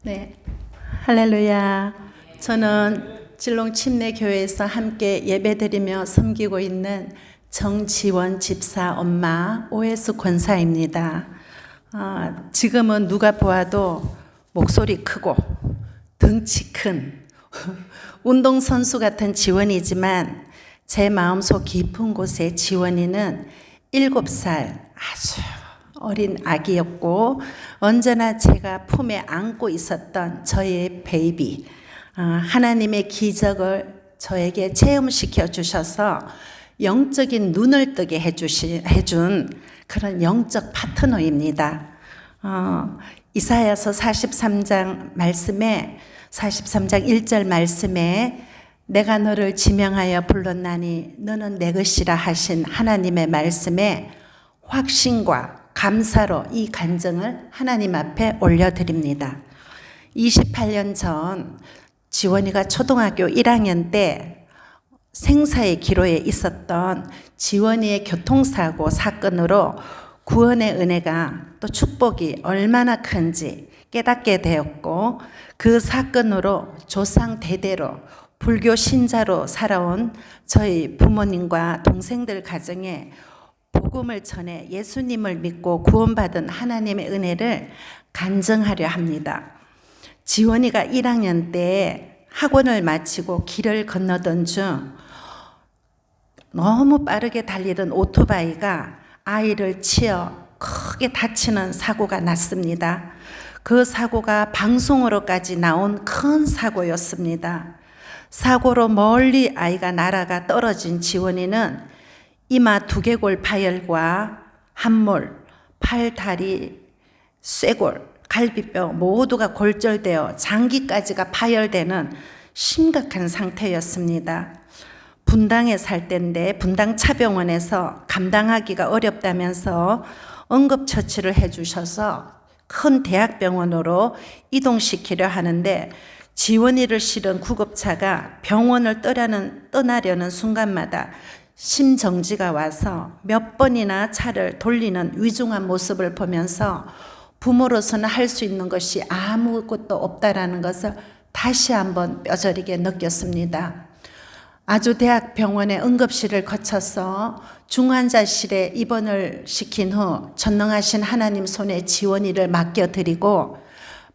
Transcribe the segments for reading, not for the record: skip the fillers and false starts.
네, 할렐루야. 저는 진롱 침례교회에서 함께 예배드리며 섬기고 있는 정지원 집사 엄마 오해수 권사입니다. 지금은 누가 보아도 목소리 크고 덩치 큰 운동선수 같은 지원이지만 제 마음속 깊은 곳에 지원이는 7살 아주 어린 아기였고 언제나 제가 품에 안고 있었던 저의 베이비, 하나님의 기적을 저에게 체험시켜 주셔서 영적인 눈을 뜨게 해준 그런 영적 파트너입니다. 이사야서 43장 1절 말씀에 내가 너를 지명하여 불렀나니 너는 내 것이라 하신 하나님의 말씀에 확신과 감사로 이 간증을 하나님 앞에 올려드립니다. 28년 전 지원이가 초등학교 1학년 때 생사의 기로에 있었던 지원이의 교통사고 사건으로 구원의 은혜가 또 축복이 얼마나 큰지 깨닫게 되었고, 그 사건으로 조상 대대로 불교 신자로 살아온 저희 부모님과 동생들 가정에 복음을 전해 예수님을 믿고 구원받은 하나님의 은혜를 간증하려 합니다. 지원이가 1학년 때 학원을 마치고 길을 건너던 중 너무 빠르게 달리던 오토바이가 아이를 치어 크게 다치는 사고가 났습니다. 그 사고가 방송으로까지 나온 큰 사고였습니다. 사고로 멀리 아이가 날아가 떨어진 지원이는 이마 두개골 파열과 함몰, 팔, 다리, 쇄골, 갈비뼈 모두가 골절되어 장기까지가 파열되는 심각한 상태였습니다. 분당에 살 때인데 분당 차병원에서 감당하기가 어렵다면서 응급처치를 해주셔서 큰 대학병원으로 이동시키려 하는데 지원이를 실은 구급차가 병원을 떠나려는 순간마다 심정지가 와서 몇 번이나 차를 돌리는 위중한 모습을 보면서 부모로서는 할 수 있는 것이 아무것도 없다라는 것을 다시 한번 뼈저리게 느꼈습니다. 아주 대학병원의 응급실을 거쳐서 중환자실에 입원을 시킨 후 전능하신 하나님 손에 지원이를 맡겨드리고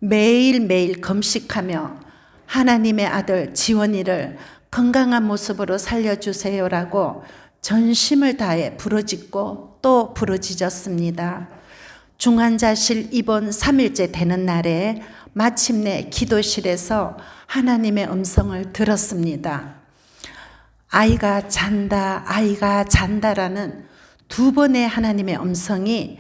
매일매일 금식하며 하나님의 아들 지원이를 건강한 모습으로 살려주세요라고 전심을 다해 부르짖고 또 부르짖었습니다. 중환자실 입원 3일째 되는 날에 마침내 기도실에서 하나님의 음성을 들었습니다. 아이가 잔다, 아이가 잔다라는 2번의 하나님의 음성이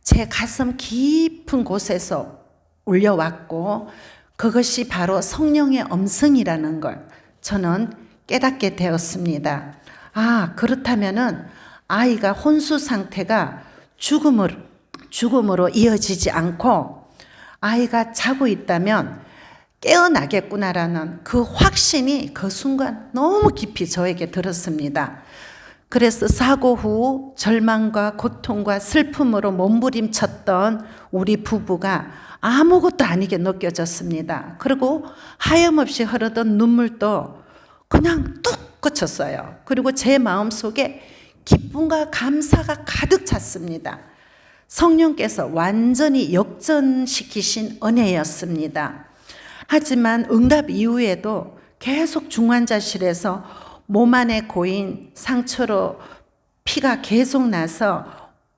제 가슴 깊은 곳에서 울려왔고, 그것이 바로 성령의 음성이라는 걸 저는 깨닫게 되었습니다. 그렇다면은 아이가 혼수 상태가 죽음으로 이어지지 않고 아이가 자고 있다면 깨어나겠구나라는 그 확신이 그 순간 너무 깊이 저에게 들었습니다. 그래서 사고 후 절망과 고통과 슬픔으로 몸부림쳤던 우리 부부가 아무것도 아니게 느껴졌습니다. 그리고 하염없이 흐르던 눈물도 그냥 뚝 그쳤어요. 그리고 제 마음속에 기쁨과 감사가 가득 찼습니다. 성령께서 완전히 역전시키신 은혜였습니다. 하지만 응답 이후에도 계속 중환자실에서 몸 안에 고인 상처로 피가 계속 나서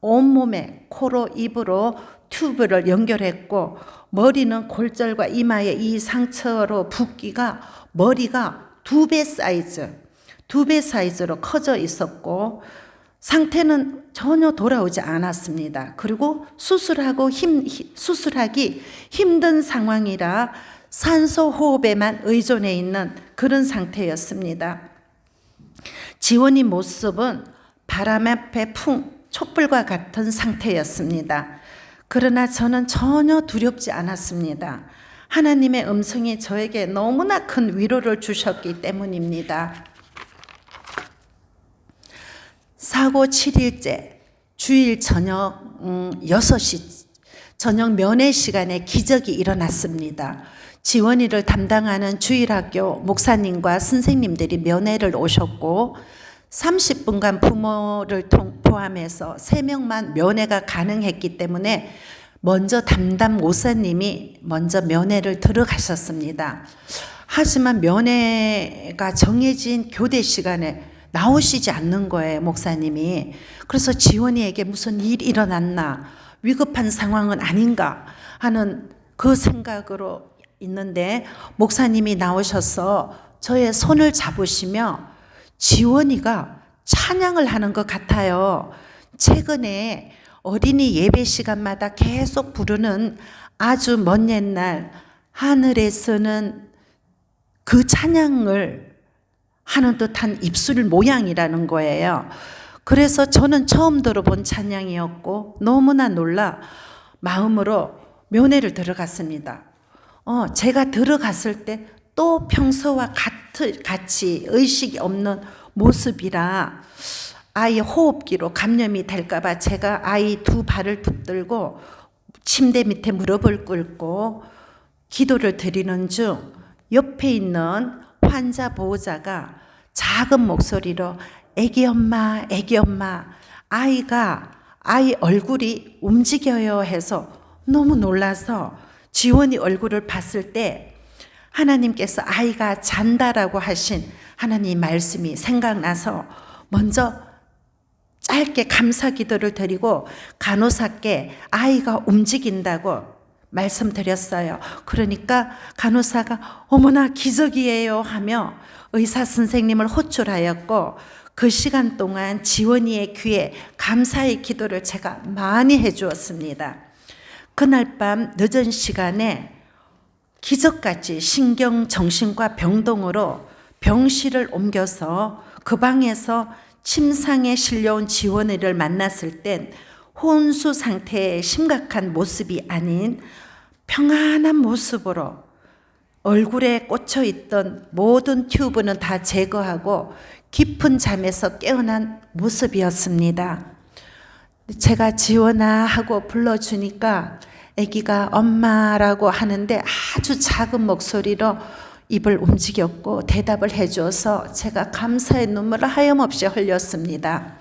온몸에 코로 입으로 튜브를 연결했고, 머리는 골절과 이마에 이 상처로 붓기가 머리가 2배 사이즈로 커져 있었고 상태는 전혀 돌아오지 않았습니다. 그리고 수술하기 힘든 상황이라 산소 호흡에만 의존해 있는 그런 상태였습니다. 지원이 모습은 바람 앞에 촛불과 같은 상태였습니다. 그러나 저는 전혀 두렵지 않았습니다. 하나님의 음성이 저에게 너무나 큰 위로를 주셨기 때문입니다. 사고 7일째 주일 저녁 6시 저녁 면회 시간에 기적이 일어났습니다. 지원이를 담당하는 주일학교 목사님과 선생님들이 면회를 오셨고 30분간 부모를 포함해서 3명만 면회가 가능했기 때문에 먼저 담당 목사님이 먼저 면회를 들어가셨습니다. 하지만 면회가 정해진 교대 시간에 나오시지 않는 거예요, 목사님이. 그래서 지원이에게 무슨 일이 일어났나, 위급한 상황은 아닌가 하는 그 생각으로 있는데 목사님이 나오셔서 저의 손을 잡으시며 지원이가 찬양을 하는 것 같아요. 최근에 어린이 예배 시간마다 계속 부르는 아주 먼 옛날 하늘에서는 그 찬양을 하는 듯한 입술 모양이라는 거예요. 그래서 저는 처음 들어본 찬양이었고 너무나 놀라 마음으로 면회를 들어갔습니다. 제가 들어갔을 때 또 평소와 같이 의식이 없는 모습이라 아이 호흡기로 감염이 될까봐 제가 아이 2발을 붙들고 침대 밑에 무릎을 꿇고 기도를 드리는 중 옆에 있는 환자 보호자가 작은 목소리로 애기 엄마, 애기 엄마, 아이 얼굴이 움직여요 해서 너무 놀라서 지원이 얼굴을 봤을 때 하나님께서 아이가 잔다라고 하신 하나님 말씀이 생각나서 먼저 짧게 감사 기도를 드리고 간호사께 아이가 움직인다고 말씀드렸어요. 그러니까 간호사가 어머나 기적이에요 하며 의사 선생님을 호출하였고 그 시간 동안 지원이의 귀에 감사의 기도를 제가 많이 해주었습니다. 그날 밤 늦은 시간에 기적같이 신경정신과 병동으로 병실을 옮겨서 그 방에서 침상에 실려온 지원이를 만났을 땐 혼수 상태의 심각한 모습이 아닌 평안한 모습으로 얼굴에 꽂혀 있던 모든 튜브는 다 제거하고 깊은 잠에서 깨어난 모습이었습니다. 제가 지원아 하고 불러주니까 아기가 엄마라고 하는데 아주 작은 목소리로 입을 움직였고 대답을 해줘서 제가 감사의 눈물을 하염없이 흘렸습니다.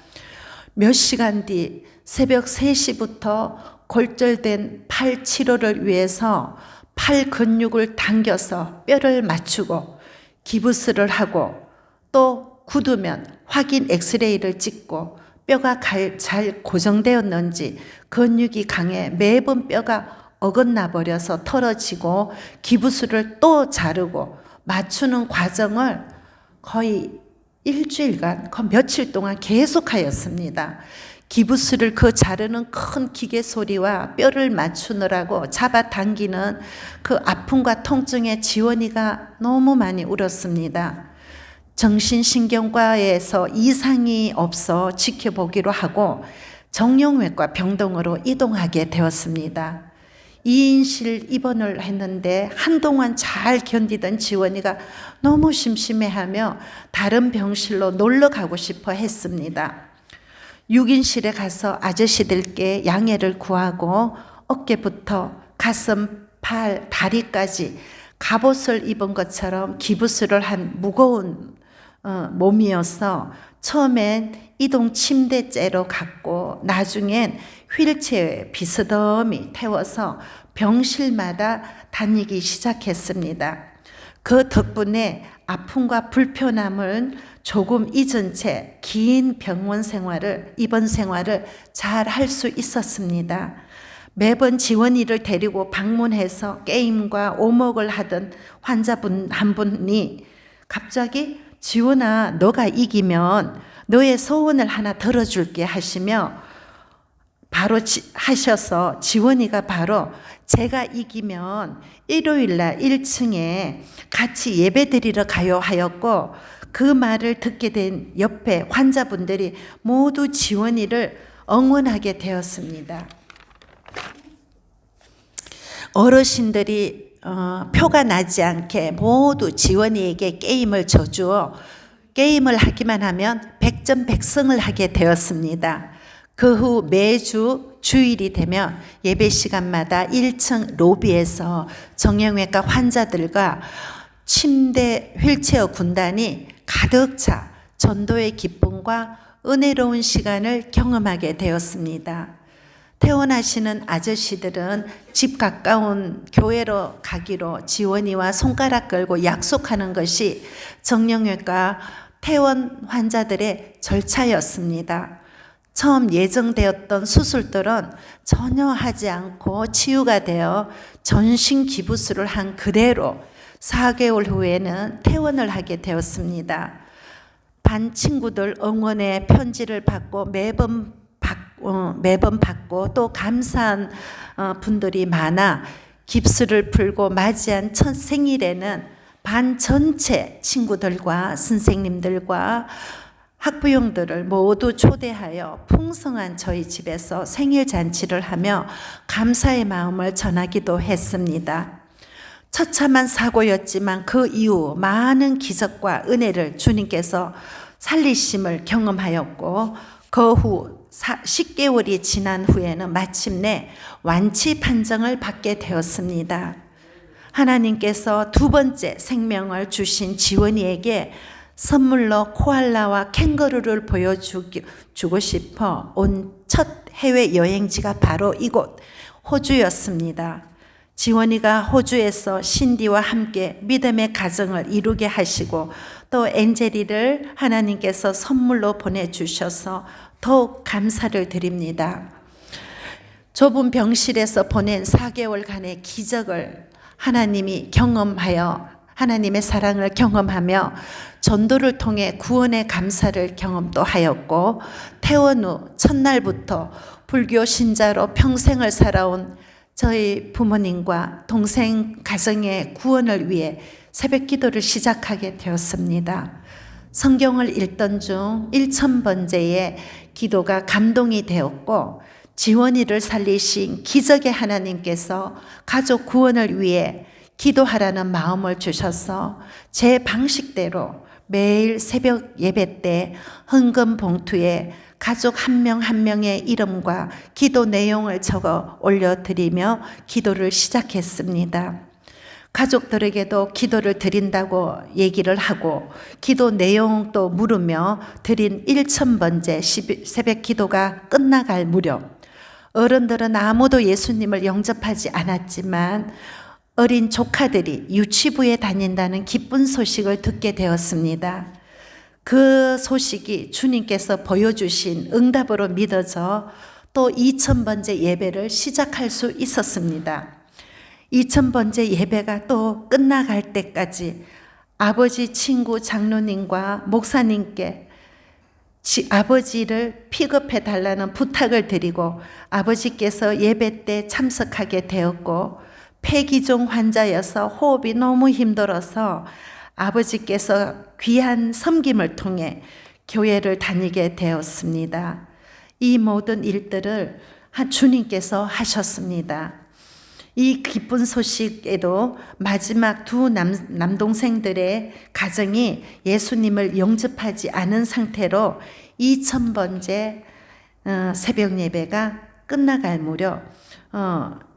몇 시간 뒤 새벽 3시부터 골절된 팔 치료를 위해서 팔 근육을 당겨서 뼈를 맞추고 기부스를 하고 또 굳으면 확인 엑스레이를 찍고 뼈가 잘 고정되었는지 근육이 강해 매번 뼈가 어긋나 버려서 털어지고 기부스를 또 자르고 맞추는 과정을 거의 일주일간, 며칠 동안 계속하였습니다. 기부스를 그 자르는 큰 기계 소리와 뼈를 맞추느라고 잡아당기는 그 아픔과 통증에 지원이가 너무 많이 울었습니다. 정신신경과에서 이상이 없어 지켜보기로 하고 정형외과 병동으로 이동하게 되었습니다. 2인실 입원을 했는데 한동안 잘 견디던 지원이가 너무 심심해하며 다른 병실로 놀러 가고 싶어 했습니다. 6인실에 가서 아저씨들께 양해를 구하고 어깨부터 가슴, 팔, 다리까지 갑옷을 입은 것처럼 기부스를 한 무거운 몸이어서 처음엔 이동 침대째로 갔고 나중엔 휠체어에 비스듬히 태워서 병실마다 다니기 시작했습니다. 그 덕분에 아픔과 불편함을 조금 잊은 채 긴 병원 생활을, 입원 생활을 잘 할 수 있었습니다. 매번 지원이를 데리고 방문해서 게임과 오목을 하던 환자분 한 분이 갑자기 지원아 너가 이기면 너의 소원을 하나 들어줄게 하시며 바로 하셔서 지원이가 바로 제가 이기면 일요일날 1층에 같이 예배드리러 가요 하였고 그 말을 듣게 된 옆에 환자분들이 모두 지원이를 응원하게 되었습니다. 어르신들이 표가 나지 않게 모두 지원이에게 게임을 줘주어 게임을 하기만 하면 백전백승을 하게 되었습니다. 그 후 매주 주일이 되면 예배 시간마다 1층 로비에서 정형외과 환자들과 침대 휠체어 군단이 가득 차 전도의 기쁨과 은혜로운 시간을 경험하게 되었습니다. 퇴원하시는 아저씨들은 집 가까운 교회로 가기로 지원이와 손가락 걸고 약속하는 것이 정형외과 퇴원 환자들의 절차였습니다. 처음 예정되었던 수술들은 전혀 하지 않고 치유가 되어 전신 기부술을 한 그대로 4개월 후에는 퇴원을 하게 되었습니다. 반 친구들 응원의 편지를 받고 매번 받고 또 감사한 분들이 많아 깁스를 풀고 맞이한 첫 생일에는 반 전체 친구들과 선생님들과 학부형들을 모두 초대하여 풍성한 저희 집에서 생일 잔치를 하며 감사의 마음을 전하기도 했습니다. 처참한 사고였지만 그 이후 많은 기적과 은혜를 주님께서 살리심을 경험하였고 그 후 10개월이 지난 후에는 마침내 완치 판정을 받게 되었습니다. 하나님께서 두 번째 생명을 주신 지원이에게 선물로 코알라와 캥거루를 보여주고 싶어 온 첫 해외 여행지가 바로 이곳 호주였습니다. 지원이가 호주에서 신디와 함께 믿음의 가정을 이루게 하시고 또 엔젤이를 하나님께서 선물로 보내주셔서 더욱 감사를 드립니다. 좁은 병실에서 보낸 4개월간의 기적을 하나님이 경험하여 하나님의 사랑을 경험하며 전도를 통해 구원의 감사를 경험도 하였고 퇴원 후 첫날부터 불교 신자로 평생을 살아온 저희 부모님과 동생 가정의 구원을 위해 새벽 기도를 시작하게 되었습니다. 성경을 읽던 중 1000번째의 기도가 감동이 되었고 지원이를 살리신 기적의 하나님께서 가족 구원을 위해 기도하라는 마음을 주셔서 제 방식대로 매일 새벽 예배 때 헌금 봉투에 가족 한 명 한 명의 이름과 기도 내용을 적어 올려드리며 기도를 시작했습니다. 가족들에게도 기도를 드린다고 얘기를 하고 기도 내용도 물으며 드린 1000번째 새벽 기도가 끝나갈 무렵 어른들은 아무도 예수님을 영접하지 않았지만 어린 조카들이 유치부에 다닌다는 기쁜 소식을 듣게 되었습니다. 그 소식이 주님께서 보여주신 응답으로 믿어져 또 2000번째 예배를 시작할 수 있었습니다. 2000번째 예배가 또 끝나갈 때까지 아버지 친구 장로님과 목사님께 아버지를 픽업해 달라는 부탁을 드리고 아버지께서 예배 때 참석하게 되었고 폐기종 환자여서 호흡이 너무 힘들어서 아버지께서 귀한 섬김을 통해 교회를 다니게 되었습니다. 이 모든 일들을 주님께서 하셨습니다. 이 기쁜 소식에도 마지막 두 남동생들의 가정이 예수님을 영접하지 않은 상태로 2000번째 새벽 예배가 끝나갈 무렵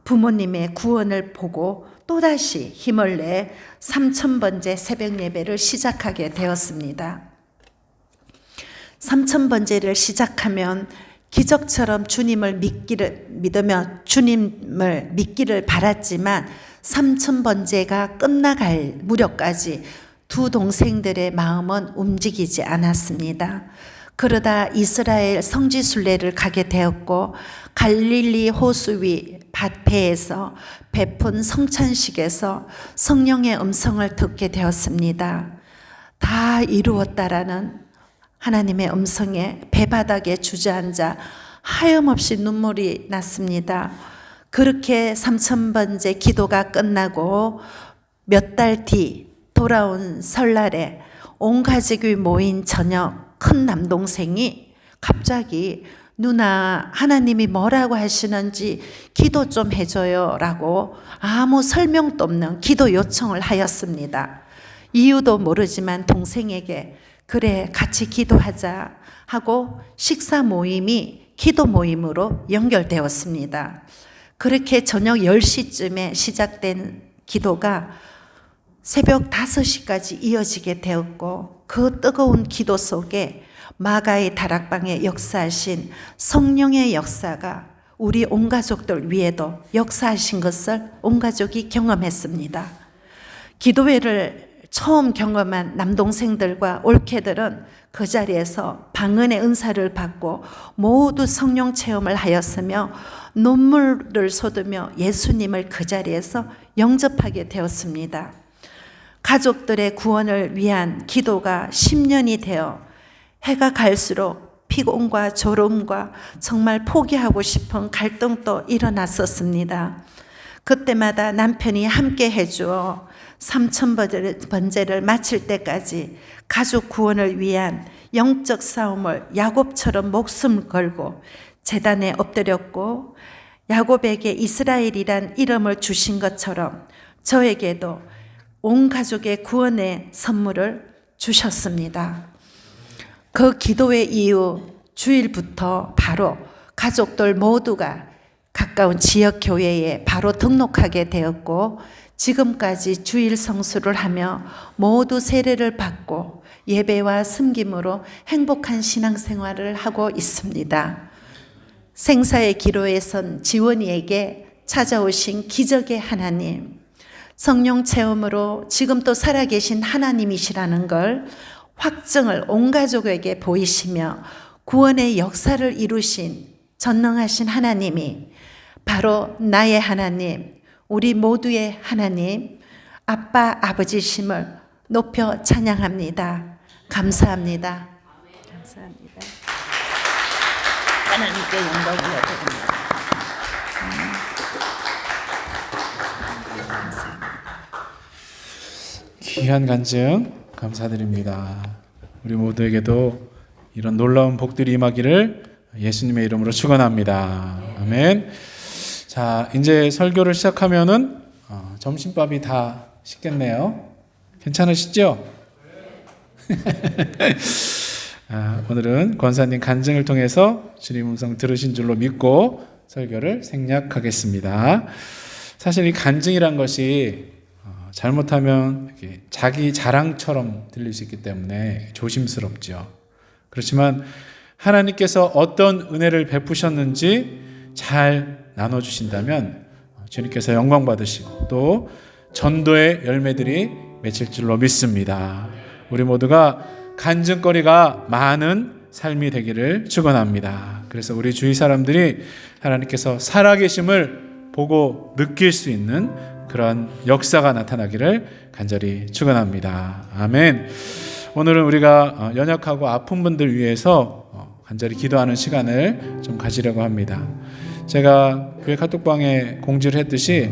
부모님의 구원을 보고 또다시 힘을 내 3000번째 새벽 예배를 시작하게 되었습니다. 3000번째를 시작하면 기적처럼 주님을 믿으며 주님을 믿기를 바랐지만 3000번째가 끝나갈 무렵까지 두 동생들의 마음은 움직이지 않았습니다. 그러다 이스라엘 성지순례를 가게 되었고 갈릴리 호수 위 밭배에서 베푼 성찬식에서 성령의 음성을 듣게 되었습니다. 다 이루었다라는 하나님의 음성에 배바닥에 주저앉아 하염없이 눈물이 났습니다. 그렇게 3000번째 기도가 끝나고 몇 달 뒤 돌아온 설날에 온 가족이 모인 저녁 큰 남동생이 갑자기 누나 하나님이 뭐라고 하시는지 기도 좀 해줘요 라고 아무 설명도 없는 기도 요청을 하였습니다. 이유도 모르지만 동생에게 그래 같이 기도하자 하고 식사 모임이 기도 모임으로 연결되었습니다. 그렇게 저녁 10시쯤에 시작된 기도가 새벽 5시까지 이어지게 되었고, 그 뜨거운 기도 속에 마가의 다락방에 역사하신 성령의 역사가 우리 온 가족들 위에도 역사하신 것을 온 가족이 경험했습니다. 기도회를 처음 경험한 남동생들과 올케들은 그 자리에서 방언의 은사를 받고 모두 성령 체험을 하였으며 눈물을 쏟으며 예수님을 그 자리에서 영접하게 되었습니다. 가족들의 구원을 위한 기도가 10년이 되어 해가 갈수록 피곤과 졸음과 정말 포기하고 싶은 갈등도 일어났었습니다. 그때마다 남편이 함께 해주어 3000번제를 마칠 때까지 가족 구원을 위한 영적 싸움을 야곱처럼 목숨 걸고 제단에 엎드렸고, 야곱에게 이스라엘이란 이름을 주신 것처럼 저에게도 온 가족의 구원의 선물을 주셨습니다. 그 기도회 이후 주일부터 바로 가족들 모두가 가까운 지역 교회에 바로 등록하게 되었고, 지금까지 주일 성수를 하며 모두 세례를 받고 예배와 섬김으로 행복한 신앙생활을 하고 있습니다. 생사의 기로에 선 지원이에게 찾아오신 기적의 하나님, 성령 체험으로 지금 또 살아계신 하나님이시라는 걸 확증을 온 가족에게 보이시며 구원의 역사를 이루신 전능하신 하나님이 바로 나의 하나님, 우리 모두의 하나님, 아빠, 아버지심을 높여 찬양합니다. 감사합니다. 감사합니다. 하나님께 영광을 드립니다. 귀한 간증 감사드립니다. 우리 모두에게도 이런 놀라운 복들이 임하기를 예수님의 이름으로 축원합니다. 아멘. 자, 이제 설교를 시작하면은 점심밥이 다 식겠네요. 괜찮으시죠? 오늘은 권사님 간증을 통해서 주님 음성 들으신 줄로 믿고 설교를 생략하겠습니다. 사실 이 간증이란 것이 잘못하면 자기 자랑처럼 들릴 수 있기 때문에 조심스럽죠. 그렇지만 하나님께서 어떤 은혜를 베푸셨는지 잘 나눠주신다면 주님께서 영광 받으시고 또 전도의 열매들이 맺힐 줄로 믿습니다. 우리 모두가 간증거리가 많은 삶이 되기를 축원합니다. 그래서 우리 주위 사람들이 하나님께서 살아계심을 보고 느낄 수 있는 그런 역사가 나타나기를 간절히 축원합니다. 아멘. 오늘은 우리가 연약하고 아픈 분들 위해서 간절히 기도하는 시간을 좀 가지려고 합니다. 제가 교회 카톡방에 공지를 했듯이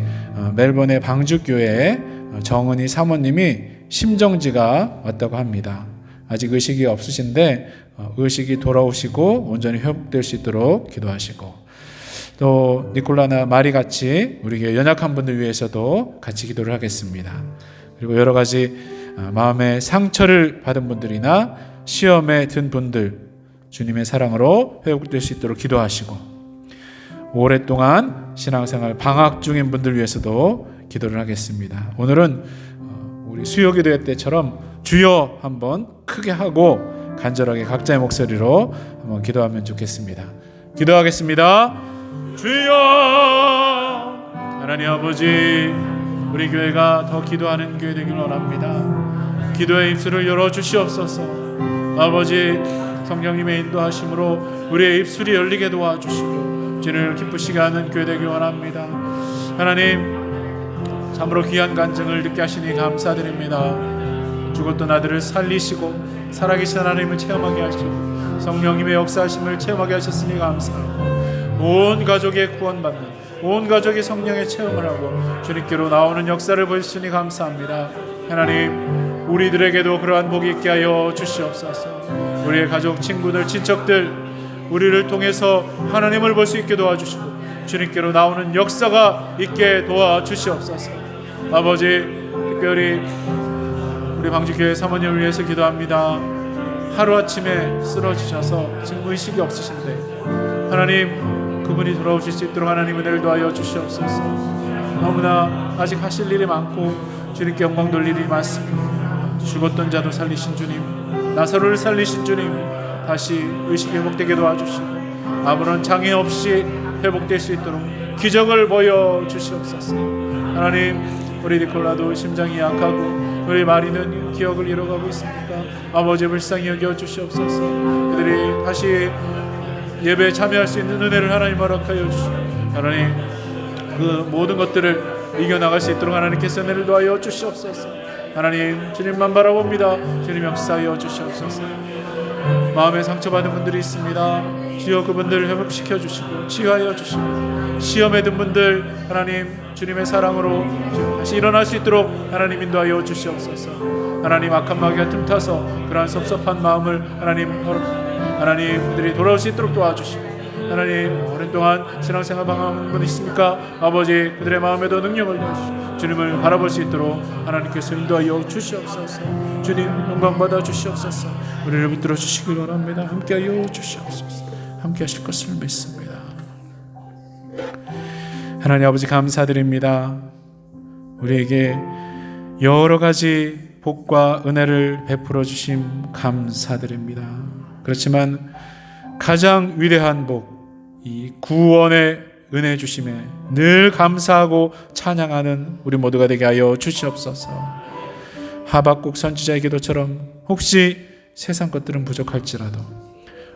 멜번의 방주교회에 정은희 사모님이 심정지가 왔다고 합니다. 아직 의식이 없으신데 의식이 돌아오시고 온전히 회복될 수 있도록 기도하시고, 또 니콜라나 마리 같이 우리 교회 연약한 분들 위해서도 같이 기도를 하겠습니다. 그리고 여러 가지 마음의 상처를 받은 분들이나 시험에 든 분들 주님의 사랑으로 회복될 수 있도록 기도하시고, 오랫동안 신앙생활 방학 중인 분들 위해서도 기도를 하겠습니다. 오늘은 우리 수요기도회 때처럼 주여 한번 크게 하고 간절하게 각자의 목소리로 한번 기도하면 좋겠습니다. 기도하겠습니다. 주여, 하나님 아버지, 우리 교회가 더 기도하는 교회 되길 원합니다. 기도의 입술을 열어주시옵소서. 아버지, 성령님의 인도하심으로 우리의 입술이 열리게 도와주시고 주님을 기쁘시게 하는 교회 되길 원합니다. 하나님, 참으로 귀한 간증을 듣게 하시니 감사드립니다. 죽었던 아들을 살리시고 살아계신 하나님을 체험하게 하시고 성령님의 역사하심을 체험하게 하셨으니 감사합니다. 온 가족의 구원받는, 온 가족이 성령의 체험을 하고 주님께로 나오는 역사를 보시니 감사합니다. 하나님, 우리들에게도 그러한 복이 있게 하여 주시옵소서. 우리의 가족, 친구들, 친척들 우리를 통해서 하나님을 볼 수 있게 도와주시고 주님께로 나오는 역사가 있게 도와주시옵소서. 아버지, 특별히 우리 방주교회 사모님을 위해서 기도합니다. 하루아침에 쓰러지셔서 지금 의식이 없으신데 하나님 그분이 돌아오실 수 있도록 하나님 은혜를 더하여 주시옵소서. 너무나 아직 하실 일이 많고 주님께 영광 돌릴 일이 많습니다. 죽었던 자도 살리신 주님, 나사로를 살리신 주님, 다시 의식이 회복되게 도와주시고 아무런 장애 없이 회복될 수 있도록 기적을 보여주시옵소서. 하나님, 우리 니콜라도 심장이 약하고 우리 마리는 기억을 잃어가고 있습니까? 아버지 불쌍히 여겨주시옵소서. 그들이 다시 예배에 참여할 수 있는 은혜를 하나님 허락하여 주시고 하나님 그 모든 것들을 이겨나갈 수 있도록 하나님께서 은혜를 도하여 주시옵소서. 하나님, 주님만 바라봅니다. 주님 역사하여 주시옵소서. 마음에 상처받은 분들이 있습니다. 주여 그분들을 회복시켜 주시고 치유하여 주시고 시험에 든 분들 하나님 주님의 사랑으로 다시 일어날 수 있도록 하나님 인도하여 주시옵소서. 하나님 악한 마귀가 틈타서 그러한 섭섭한 마음을 하나님 그들이 돌아올 수 있도록 도와주시고 하나님 오랜 동안 신앙생활 방황하는 분 있습니까? 아버지 그들의 마음에도 능력을 주시고 주님을 바라볼 수 있도록 하나님께서 인도하여 주시옵소서. 주님 영광 받아 주시옵소서. 우리를 붙들어 주시길 원합니다. 함께하여 주시옵소서. 함께하실 것을 믿습니다. 하나님 아버지 감사드립니다. 우리에게 여러 가지 복과 은혜를 베풀어 주심 감사드립니다. 그렇지만 가장 위대한 복, 이 구원의 은혜 주심에 늘 감사하고 찬양하는 우리 모두가 되게 하여 주시옵소서. 하박국 선지자의 기도처럼 혹시 세상 것들은 부족할지라도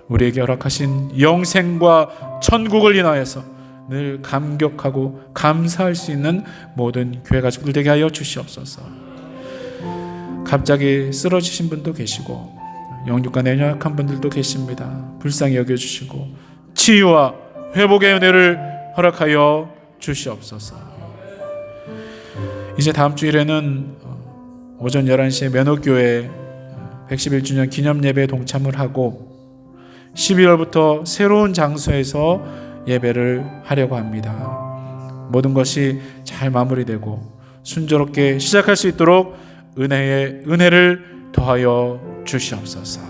우리에게 허락하신 영생과 천국을 인하여서 늘 감격하고 감사할 수 있는 모든 교회 가족들 되게 하여 주시옵소서. 갑자기 쓰러지신 분도 계시고 영육과 연약한 분들도 계십니다. 불쌍히 여겨주시고 치유와 회복의 은혜를 허락하여 주시옵소서. 이제 다음 주일에는 오전 11시에 면옥교회 111주년 기념예배에 동참을 하고 12월부터 새로운 장소에서 예배를 하려고 합니다. 모든 것이 잘 마무리되고 순조롭게 시작할 수 있도록 은혜를 더하여 주시옵소서.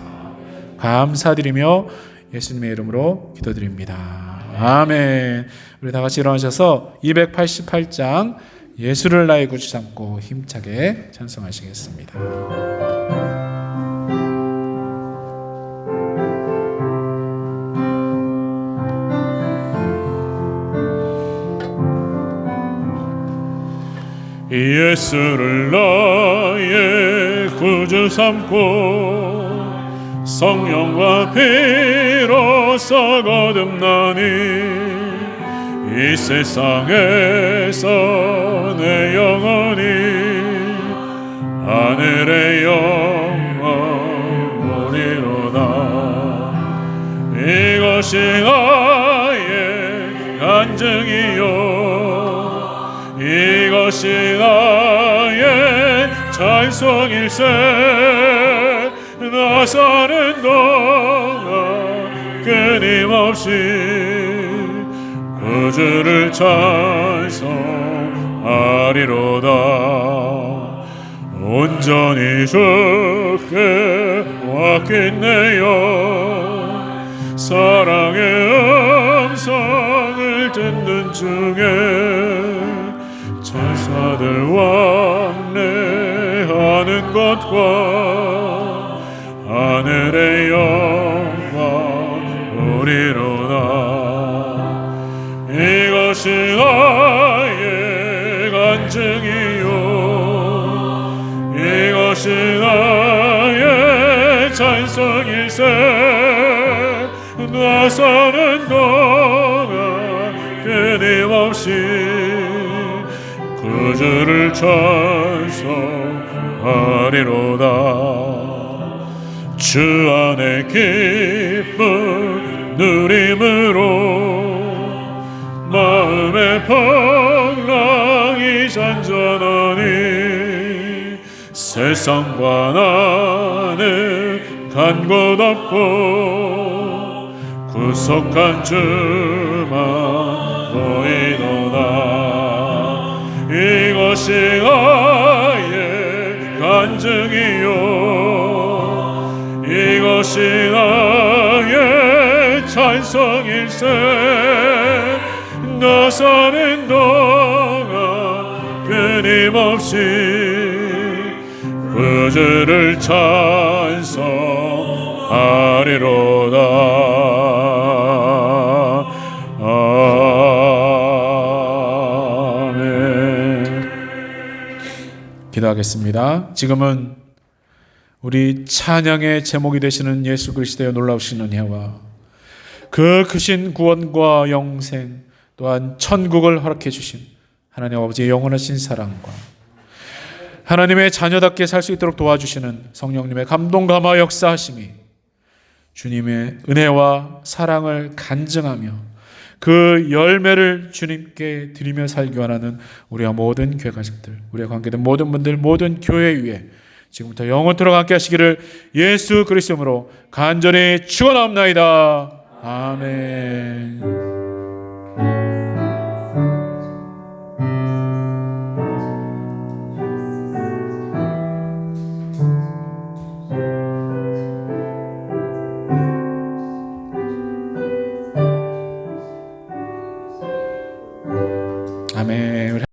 감사드리며 예수님의 이름으로 기도드립니다. 아멘. 우리 다 같이 일어나셔서 288장 예수를 나의 구주 삼고 힘차게 찬송하시겠습니다. 예수를 나의 구주 삼고 성령과 피로써 거듭나니 이 세상에서 내 영혼이 하늘의 영광 누리로다. 이것이 나의 간증이요 이것이 나의 찬송일세. 나 사는 동안 끊임없이 구주를 찬송하리로다. 온전히 주께 왔겠네요. 사랑의 음성을 듣는 중에 천사들 왕래하는 것과 하늘의 영광 우리로다. 이것이 나의 간증이요 이것이 나의 찬송일세. 나 사는 동안 끊임없이 구주를 찬송하리로다. 주 안에 기쁨 누림으로 마음의 풍랑이 잔잔하니 세상과 나는 간 곳 없고 구속한 주만 보이도다. 이것이 나의 간증이요 이것이 나의 찬송일세. 곳에 나서는 동안 끊임없이 그 주를 찬송하리로다. 아멘. 기도하겠습니다. 지금은 우리 찬양의 제목이 되시는 예수 그리스도의 놀라우신 은혜와 그 크신 구원과 영생 또한 천국을 허락해 주신 하나님 아버지의 영원하신 사랑과 하나님의 자녀답게 살 수 있도록 도와주시는 성령님의 감동 감화 역사하심이 주님의 은혜와 사랑을 간증하며 그 열매를 주님께 드리며 살기 원하는 우리와 모든 교회 가족들, 우리와 관계된 모든 분들, 모든 교회 위에 지금부터 영원토록 함께 하시기를 예수 그리스도로 간절히 축원합나이다. 아멘. 아멘.